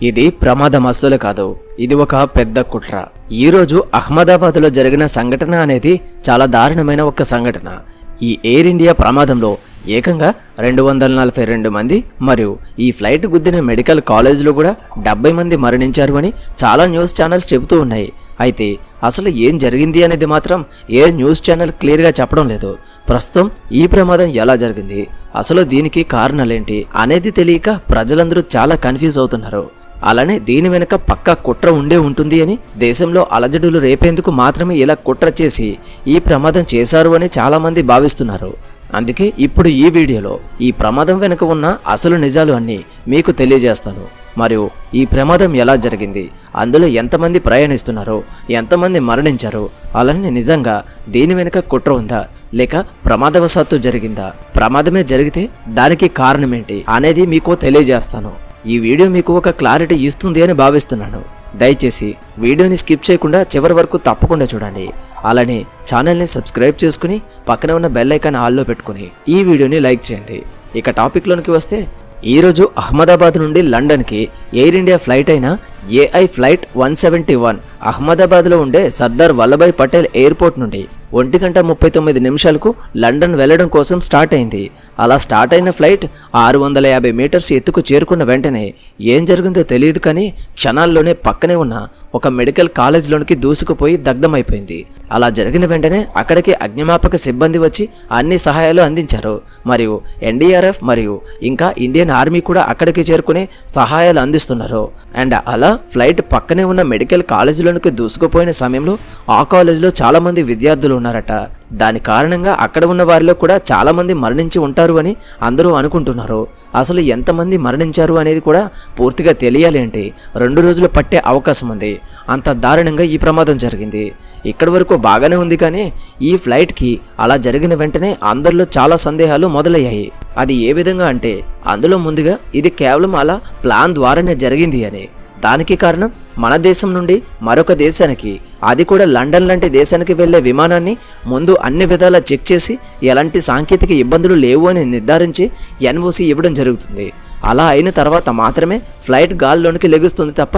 ఇది ప్రమాదం అస్సలు కాదు, ఇది ఒక పెద్ద కుట్ర. ఈరోజు అహ్మదాబాద్లో జరిగిన సంఘటన అనేది చాలా దారుణమైన ఒక సంఘటన. ఈ ఎయిర్ ఇండియా ప్రమాదంలో ఏకంగా 242 మంది మరియు ఈ ఫ్లైట్ గుద్దిన మెడికల్ కాలేజ్లో కూడా 70 మంది మరణించారు అని చాలా న్యూస్ ఛానల్స్ చెబుతూ ఉన్నాయి. అయితే అసలు ఏం జరిగింది అనేది మాత్రం ఏ న్యూస్ ఛానల్ క్లియర్గా చెప్పడం లేదు. ప్రస్తుతం ఈ ప్రమాదం ఎలా జరిగింది, అసలు దీనికి కారణాలేంటి అనేది తెలియక ప్రజలందరూ చాలా కన్ఫ్యూజ్ అవుతున్నారు. అలానే దీని వెనుక పక్కా కుట్ర ఉండే ఉంటుంది అని, దేశంలో అలజడులు రేపేందుకు మాత్రమే ఇలా కుట్ర చేసి ఈ ప్రమాదం చేశారు అని చాలామంది భావిస్తున్నారు. అందుకే ఇప్పుడు ఈ వీడియోలో ఈ ప్రమాదం వెనుక ఉన్న అసలు నిజాలు అన్నీ మీకు తెలియజేస్తాను. మరియు ఈ ప్రమాదం ఎలా జరిగింది, అందులో ఎంతమంది ప్రయాణిస్తున్నారో, ఎంతమంది మరణించారో, అలానే నిజంగా దీని వెనుక కుట్ర ఉందా లేక ప్రమాదవశాత్తు జరిగిందా, ప్రమాదమే జరిగితే దానికి కారణమేంటి అనేది మీకు తెలియజేస్తాను. ఈ వీడియో మీకు ఒక క్లారిటీ ఇస్తుంది అని భావిస్తున్నాను. దయచేసి వీడియోని స్కిప్ చేయకుండా చివరి వరకు తప్పకుండా చూడండి. అలానే ఛానల్ని సబ్స్క్రైబ్ చేసుకుని పక్కన ఉన్న బెల్ ఐకాన్ ఆల్లో పెట్టుకుని ఈ వీడియోని లైక్ చేయండి. ఇక టాపిక్లోనికి వస్తే, ఈరోజు అహ్మదాబాద్ నుండి లండన్కి ఎయిర్ ఇండియా ఫ్లైట్ అయిన ఏఐ ఫ్లైట్ 171 అహ్మదాబాద్లో ఉండే సర్దార్ వల్లభాయ్ పటేల్ ఎయిర్పోర్ట్ నుండి 1:39 లండన్ వెళ్లడం కోసం స్టార్ట్ అయింది. అలా స్టార్ట్ అయిన ఫ్లైట్ 650 మీటర్స్ ఎత్తుకు చేరుకున్న వెంటనే ఏం జరిగిందో తెలియదు కానీ క్షణాల్లోనే పక్కనే ఉన్న ఒక మెడికల్ కాలేజ్లోనికి దూసుకుపోయి దగ్ధమైపోయింది. అలా జరిగిన వెంటనే అక్కడికి అగ్నిమాపక సిబ్బంది వచ్చి అన్ని సహాయాలు అందించారు. మరియు ఎన్డీఆర్ఎఫ్ మరియు ఇంకా ఇండియన్ ఆర్మీ కూడా అక్కడికి చేరుకుని సహాయాలు అందిస్తున్నారు. అండ్ అలా ఫ్లైట్ పక్కనే ఉన్న మెడికల్ కాలేజీలోనికి దూసుకుపోయిన సమయంలో ఆ కాలేజీలో చాలా మంది విద్యార్థులు ఉన్నారట. దాని కారణంగా అక్కడ ఉన్న వారిలో కూడా చాలా మంది మరణించి ఉంటారు అని అందరూ అనుకుంటున్నారు. అసలు ఎంతమంది మరణించారు అనేది కూడా పూర్తిగా తెలియాలి అంటే 2 రోజులు పట్టే అవకాశం ఉంది. అంత దారుణంగా ఈ ప్రమాదం జరిగింది. ఇక్కడి వరకు బాగానే ఉంది కానీ ఈ ఫ్లైట్కి అలా జరిగిన వెంటనే అందరిలో చాలా సందేహాలు మొదలయ్యాయి. అది ఏ విధంగా అంటే, అందులో ముందుగా ఇది కేవలం అలా ప్లాన్ ద్వారానే జరిగింది అని. దానికి కారణం మన దేశం నుండి మరొక దేశానికి, అది కూడా లండన్ లాంటి దేశానికి వెళ్లే విమానాన్ని ముందు అన్ని విధాలా చెక్ చేసి ఎలాంటి సాంకేతిక ఇబ్బందులు లేవు అని నిర్ధారించి ఎన్ఓసి ఇవ్వడం జరుగుతుంది. అలా అయిన తర్వాత మాత్రమే ఫ్లైట్ గాల్లోనికి లెగుస్తుంది తప్ప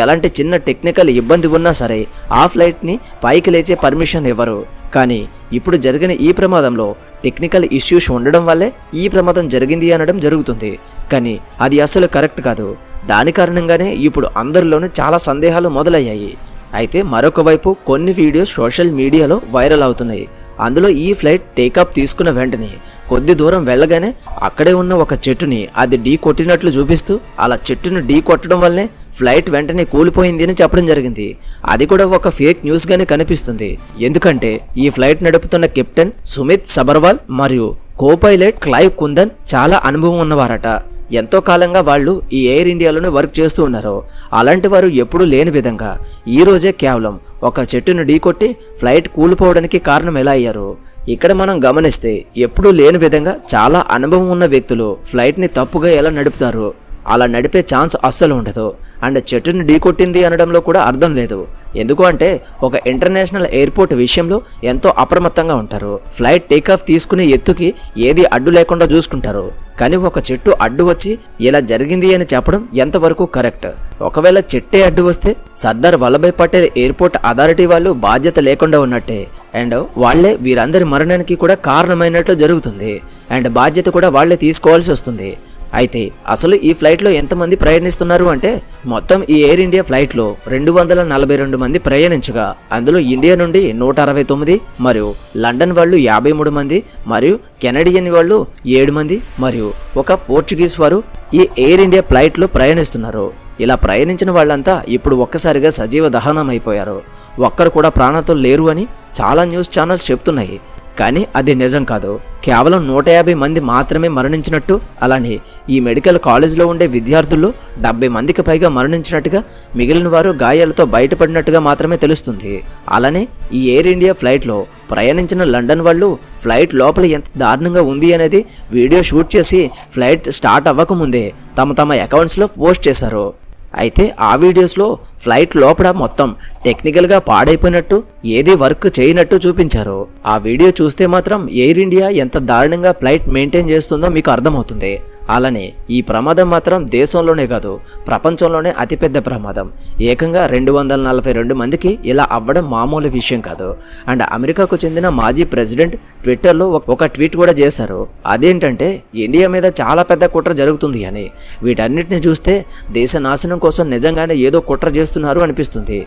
ఎలాంటి చిన్న టెక్నికల్ ఇబ్బంది ఉన్నా సరే ఆ ఫ్లైట్ని పైకి లేచే పర్మిషన్ ఇవ్వరు. కానీ ఇప్పుడు జరిగిన ఈ ప్రమాదంలో టెక్నికల్ ఇష్యూస్ ఉండడం వల్లే ఈ ప్రమాదం జరిగింది అనడం జరుగుతుంది. కానీ అది అసలు కరెక్ట్ కాదు. దాని కారణంగానే ఇప్పుడు అందరిలోనూ చాలా సందేహాలు మొదలయ్యాయి. అయితే మరొక వైపు కొన్ని వీడియోస్ సోషల్ మీడియాలో వైరల్ అవుతున్నాయి. అందులో ఈ ఫ్లైట్ టేకాఫ్ తీసుకున్న వెంటనే కొద్ది దూరం వెళ్ళగానే అక్కడే ఉన్న ఒక చెట్టుని అది ఢీ కొట్టినట్లు చూపిస్తూ, అలా చెట్టును ఢీ కొట్టడం వల్లనే ఫ్లైట్ వెంటనే కూలిపోయింది అని చెప్పడం జరిగింది. అది కూడా ఒక ఫేక్ న్యూస్ గానే కనిపిస్తుంది. ఎందుకంటే ఈ ఫ్లైట్ నడుపుతున్న కెప్టెన్ సుమిత్ సబర్వాల్ మరియు కో పైలట్ క్లైవ్ కుందన్ చాలా అనుభవం ఉన్నవారట. ఎంతో కాలంగా వాళ్ళు ఈ ఎయిర్ ఇండియాలోనే వర్క్ చేస్తూ ఉన్నారు. అలాంటి వారు ఎప్పుడూ లేని విధంగా ఈ రోజే కేవలం ఒక చెట్టును ఢీకొట్టి ఫ్లైట్ కూలిపోవడానికి కారణం ఎలా అయ్యారు. ఇక్కడ మనం గమనిస్తే ఎప్పుడూ లేని విధంగా చాలా అనుభవం ఉన్న వ్యక్తులు ఫ్లైట్ని తప్పుగా ఎలా నడుపుతారు. అలా నడిపే ఛాన్స్ అస్సలు ఉండదు. అండ్ చెట్టును ఢీకొట్టింది అనడంలో కూడా అర్థం లేదు. ఎందుకు అంటే ఒక ఇంటర్నేషనల్ ఎయిర్పోర్ట్ విషయంలో ఎంతో అప్రమత్తంగా ఉంటారు. ఫ్లైట్ టేకాఫ్ తీసుకునే ఎత్తుకి ఏది అడ్డు లేకుండా చూసుకుంటారు. కానీ ఒక చెట్టు అడ్డు వచ్చి ఇలా జరిగింది అని చెప్పడం ఎంతవరకు కరెక్ట్? ఒకవేళ చెట్టే అడ్డు వస్తే సర్దార్ వల్లభాయ్ పటేల్ ఎయిర్పోర్ట్ అథారిటీ వాళ్ళు బాధ్యత లేకుండా ఉన్నట్టే. అండ్ వాళ్లే వీరందరి మరణానికి కూడా కారణమైనట్లు జరుగుతుంది. అండ్ బాధ్యత కూడా వాళ్లే తీసుకోవాల్సి వస్తుంది. అయితే అసలు ఈ ఫ్లైట్లో ఎంతమంది ప్రయాణిస్తున్నారు అంటే, మొత్తం ఈ ఎయిర్ ఇండియా ఫ్లైట్లో 242 మంది ప్రయాణించగా అందులో ఇండియా నుండి 169 మరియు లండన్ వాళ్ళు 53 మంది మరియు కెనడియన్ వాళ్ళు 7 మంది మరియు ఒక పోర్చుగీస్ వారు ఈ ఎయిర్ ఇండియా ఫ్లైట్లో ప్రయాణిస్తున్నారు. ఇలా ప్రయాణించిన వాళ్ళంతా ఇప్పుడు ఒక్కసారిగా సజీవ దహనం అయిపోయారు. ఒక్కరు కూడా ప్రాణాలతో లేరు అని చాలా న్యూస్ ఛానల్స్ చెప్తున్నాయి. కానీ అది నిజం కాదు. కేవలం 150 మంది మాత్రమే మరణించినట్టు, అలానే ఈ మెడికల్ కాలేజ్లో ఉండే విద్యార్థుల్లో 70 మందికి పైగా మరణించినట్టుగా, మిగిలిన వారు గాయాలతో బయటపడినట్టుగా మాత్రమే తెలుస్తుంది. అలానే ఈ ఎయిర్ ఇండియా ఫ్లైట్లో ప్రయాణించిన లండన్ వాళ్ళు ఫ్లైట్ లోపల ఎంత దారుణంగా ఉంది అనేది వీడియో షూట్ చేసి ఫ్లైట్ స్టార్ట్ అవ్వకముందే తమ అకౌంట్స్లో పోస్ట్ చేశారు. అయితే ఆ వీడియోస్లో ఫ్లైట్ లోపల మొత్తం టెక్నికల్గా పాడైపోయినట్టు, ఏది వర్క్ చేయనట్టు చూపించారు. ఆ వీడియో చూస్తే మాత్రం ఎయిర్ ఇండియా ఎంత దారుణంగా ఫ్లైట్ మెయింటైన్ చేస్తుందో మీకు అర్థమవుతుంది. అలానే ఈ ప్రమాదం మాత్రం దేశంలోనే కాదు ప్రపంచంలోనే అతిపెద్ద ప్రమాదం. ఏకంగా 242 మందికి ఇలా అవ్వడం మామూలు విషయం కాదు. అండ్ అమెరికాకు చెందిన మాజీ ప్రెసిడెంట్ ట్విట్టర్లో ఒక ట్వీట్ కూడా చేశారు. అదేంటంటే ఇండియా మీద చాలా పెద్ద కుట్ర జరుగుతుంది అని. వీటన్నిటిని చూస్తే దేశ నాశనం కోసం నిజంగానే ఏదో కుట్ర చేస్తున్నారు అనిపిస్తుంది.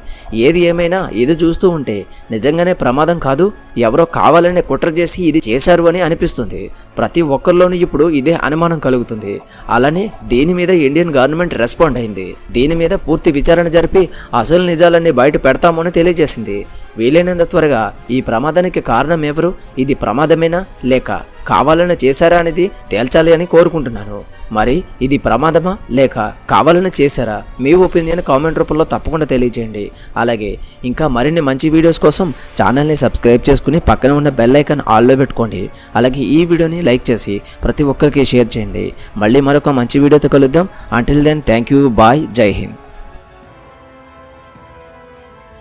ఏది ఏమైనా ఇది చూస్తూ ఉంటే నిజంగానే ప్రమాదం కాదు, ఎవరో కావాలనే కుట్ర చేసి ఇది చేశారు అని అనిపిస్తుంది. ప్రతి ఒక్కరిలోనూ ఇప్పుడు ఇదే అనుమానం కలుగుతుంది. అలానే దీని మీద ఇండియన్ గవర్నమెంట్ రెస్పాండ్ అయింది. దీని మీద పూర్తి విచారణ జరిపి అసలు నిజాలన్నీ బయట పెడతామని తెలియజేసింది. వీలైనంత త్వరగా ఈ ప్రమాదానికి కారణం ఎవరు, ఇది ప్రమాదమేనా లేక కావాలని చేశారా అనేది తేల్చాలి అని కోరుకుంటున్నాను. మరి ఇది ప్రమాదమా లేక కావాలని చేశారా? మీ ఒపీనియన్ కామెంట్ రూపంలో తప్పకుండా తెలియజేయండి. అలాగే ఇంకా మరిన్ని మంచి వీడియోస్ కోసం ఛానల్ని సబ్స్క్రైబ్ చేసుకుని పక్కన ఉన్న బెల్ ఐకాన్ ఆల్లో పెట్టుకోండి. అలాగే ఈ వీడియోని లైక్ చేసి ప్రతి ఒక్కరికి షేర్ చేయండి. మళ్ళీ మరొక మంచి వీడియోతో కలుద్దాం. Until then thank you, bye, జై హింద్.